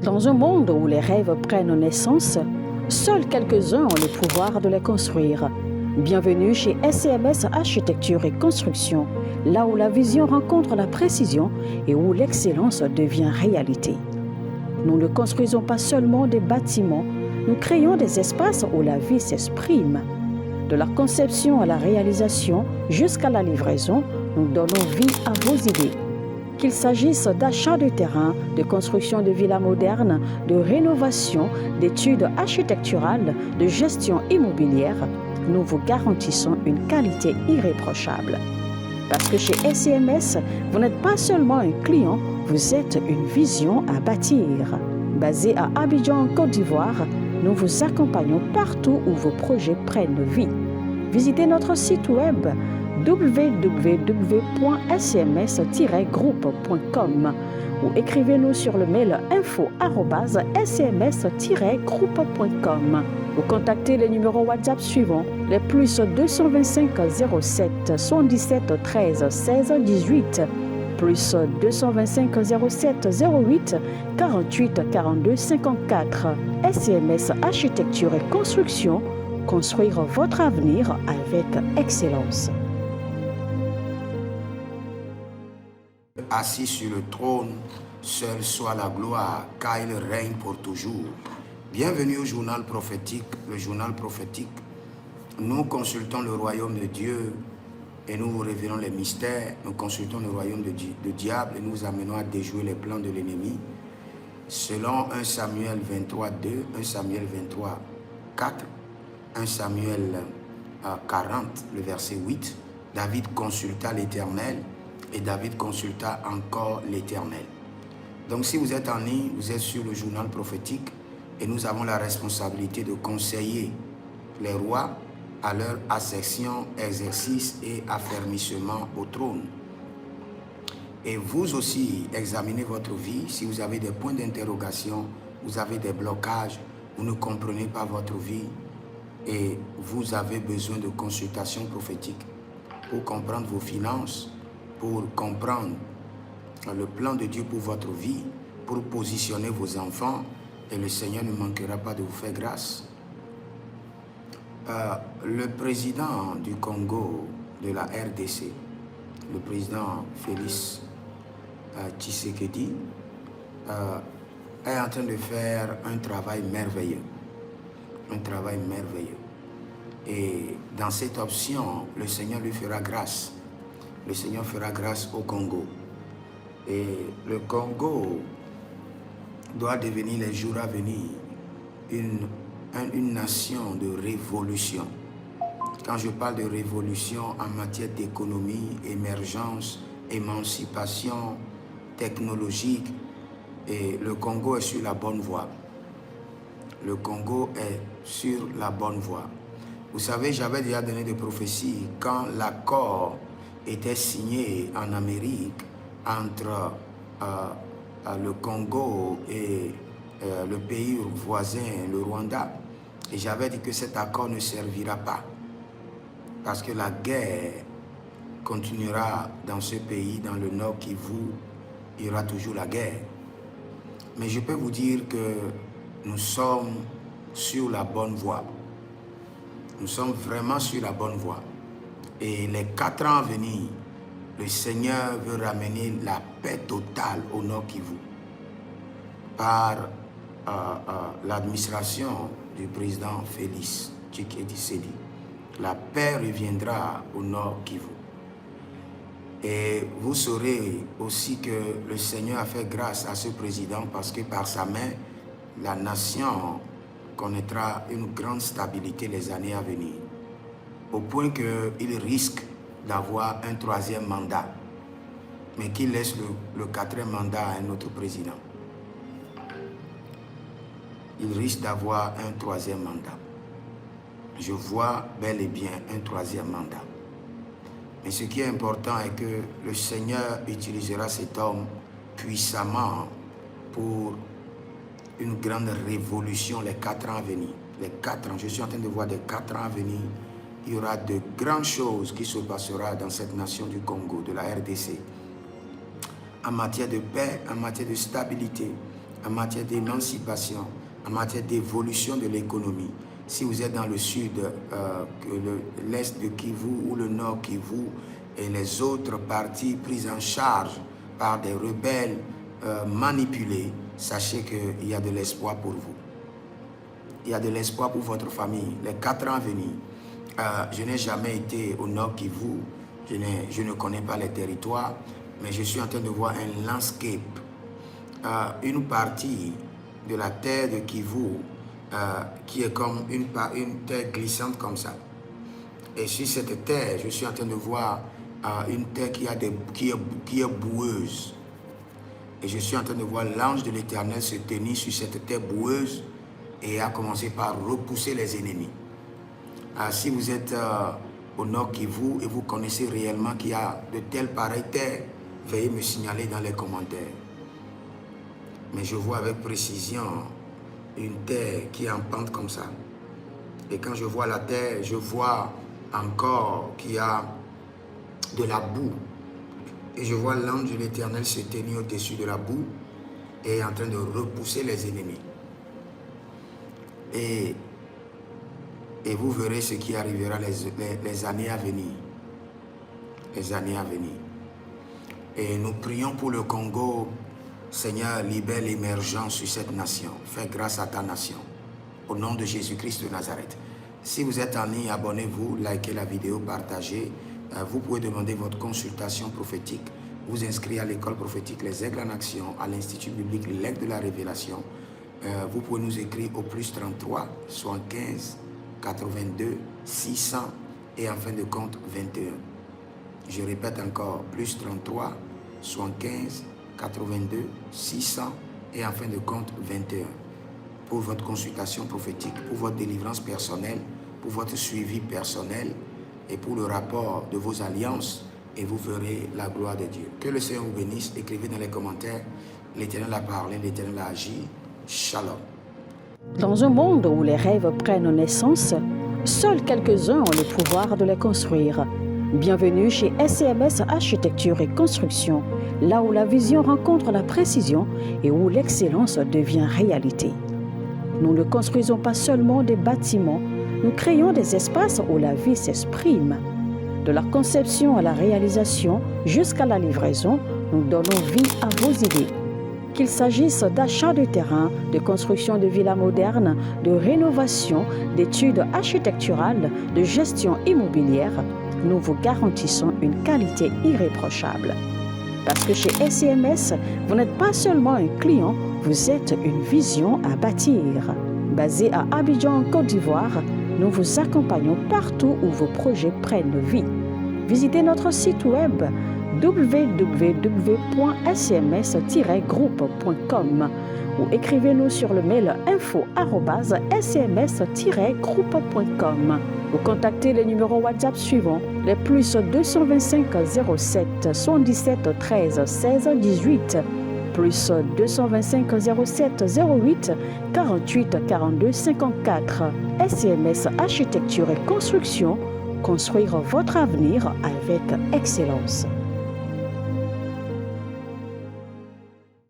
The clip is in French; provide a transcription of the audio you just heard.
Dans un monde où les rêves prennent naissance, seuls quelques-uns ont le pouvoir de les construire. Bienvenue chez SCMS Architecture et Construction, là où la vision rencontre la précision et où l'excellence devient réalité. Nous ne construisons pas seulement des bâtiments, nous créons des espaces où la vie s'exprime. De la conception à la réalisation jusqu'à la livraison, nous donnons vie à vos idées. Qu'il s'agisse d'achat de terrain, de construction de villas modernes, de rénovation, d'études architecturales, de gestion immobilière, nous vous garantissons une qualité irréprochable. Parce que chez SCMS, vous n'êtes pas seulement un client, vous êtes une vision à bâtir. Basé à Abidjan, en Côte d'Ivoire, nous vous accompagnons partout où vos projets prennent vie. Visitez notre site web www.scms-groupe.com ou écrivez-nous sur le mail info@scms-groupe.com ou contactez les numéros WhatsApp suivants, les plus 225 07 77 13 16 18, plus 225 07 08 48 42 54. SCMS Architecture et Construction, construire votre avenir avec excellence. Assis sur le trône, seul soit la gloire, car il règne pour toujours. Bienvenue au journal prophétique. Le journal prophétique, nous consultons le royaume de Dieu et nous vous révélons les mystères. Nous consultons le royaume de diable et nous vous amenons à déjouer les plans de l'ennemi. Selon 1 Samuel 23, 2, 1 Samuel 23, 4, 1 Samuel 40, le verset 8, David consulta l'Éternel et David consulta encore l'Éternel. Donc si vous êtes en ligne, vous êtes sur le journal prophétique et nous avons la responsabilité de conseiller les rois à leur accession, exercice et affermissement au trône. Et vous aussi, examinez votre vie. Si vous avez des points d'interrogation, vous avez des blocages, vous ne comprenez pas votre vie et vous avez besoin de consultation prophétique pour comprendre vos finances, pour comprendre le plan de Dieu pour votre vie, pour positionner vos enfants, et le Seigneur ne manquera pas de vous faire grâce. Le président du Congo, de la RDC, le président Félix Tshisekedi, est en train de faire un travail merveilleux. Un travail merveilleux. Et dans cette option, le Seigneur lui fera grâce. Le Seigneur fera grâce au Congo. Et le Congo doit devenir les jours à venir une nation de révolution. Quand je parle de révolution en matière d'économie, émergence, émancipation technologique, et le Congo est sur la bonne voie. Le Congo est sur la bonne voie. Vous savez, j'avais déjà donné des prophéties quand l'accord était signé en Amérique entre le Congo et le pays voisin, le Rwanda. Et j'avais dit que cet accord ne servira pas parce que la guerre continuera dans ce pays, dans le Nord Kivu, il y aura toujours la guerre. Mais je peux vous dire que nous sommes sur la bonne voie. Nous sommes vraiment sur la bonne voie. Et les 4 ans à venir, le Seigneur veut ramener la paix totale au Nord Kivu par l'administration du président Félix Tshisekedi. La paix reviendra au Nord Kivu. Et vous saurez aussi que le Seigneur a fait grâce à ce président parce que par sa main, la nation connaîtra une grande stabilité les années à venir. Au point qu'il risque d'avoir un 3e mandat, mais qu'il laisse le 4e mandat à un autre président. Il risque d'avoir un 3e mandat. Je vois bel et bien un 3e mandat. Mais ce qui est important est que le Seigneur utilisera cet homme puissamment pour une grande révolution les 4 ans à venir. Les 4 ans, je suis en train de voir des 4 ans à venir. Il y aura de grandes choses qui se passeront dans cette nation du Congo, de la RDC. En matière de paix, en matière de stabilité, en matière d'émancipation, en matière d'évolution de l'économie. Si vous êtes dans le sud, l'est de Kivu ou le nord Kivu et les autres parties prises en charge par des rebelles manipulés, sachez qu'il y a de l'espoir pour vous. Il y a de l'espoir pour votre famille. Les 4 ans à venir, je n'ai jamais été au nord Kivu, je ne connais pas les territoires, mais je suis en train de voir un landscape, une partie de la terre de Kivu qui est comme une terre glissante comme ça. Et sur cette terre, je suis en train de voir une terre qui est boueuse. Et je suis en train de voir l'ange de l'Éternel se tenir sur cette terre boueuse et a commencé par repousser les ennemis. Si vous êtes au nord Kivu et vous connaissez réellement qu'il y a de telles pareilles terres, veuillez me signaler dans les commentaires. Mais je vois avec précision une terre qui est en pente comme ça. Et quand je vois la terre, je vois encore qu'il y a de la boue. Et je vois l'ange de l'Éternel se tenir au-dessus de la boue et en train de repousser les ennemis. Et vous verrez ce qui arrivera les années à venir. Les années à venir. Et nous prions pour le Congo. Seigneur, libère l'émergence sur cette nation. Fais grâce à ta nation. Au nom de Jésus-Christ de Nazareth. Si vous êtes en ligne, abonnez-vous, likez la vidéo, partagez. Vous pouvez demander votre consultation prophétique. Vous inscrire à l'école prophétique Les Aigles en Action, à l'Institut biblique L'Aigle de la Révélation. Vous pouvez nous écrire au plus 33 75 82 600 et en fin de compte 21. Je répète encore, plus 33 75 82 600 et en fin de compte 21. Pour votre consultation prophétique, pour votre délivrance personnelle, pour votre suivi personnel et pour le rapport de vos alliances, et vous verrez la gloire de Dieu. Que le Seigneur vous bénisse. Écrivez dans les commentaires. L'Éternel a parlé, l'Éternel a agi. Shalom. Dans un monde où les rêves prennent naissance, seuls quelques-uns ont le pouvoir de les construire. Bienvenue chez SCMS Architecture et Construction, là où la vision rencontre la précision et où l'excellence devient réalité. Nous ne construisons pas seulement des bâtiments, nous créons des espaces où la vie s'exprime. De la conception à la réalisation jusqu'à la livraison, nous donnons vie à vos idées. Qu'il s'agisse d'achat de terrain, de construction de villas modernes, de rénovation, d'études architecturales, de gestion immobilière, nous vous garantissons une qualité irréprochable. Parce que chez SCMS, vous n'êtes pas seulement un client, vous êtes une vision à bâtir. Basé à Abidjan, en Côte d'Ivoire, nous vous accompagnons partout où vos projets prennent vie. Visitez notre site web www.scms-groupe.com ou écrivez-nous sur le mail info@scms-groupe.com ou contactez les numéros WhatsApp suivants, les plus 225 07 77 13 16 18, plus 225 07 08 48 42 54. SCMS Architecture et Construction, construire votre avenir avec excellence.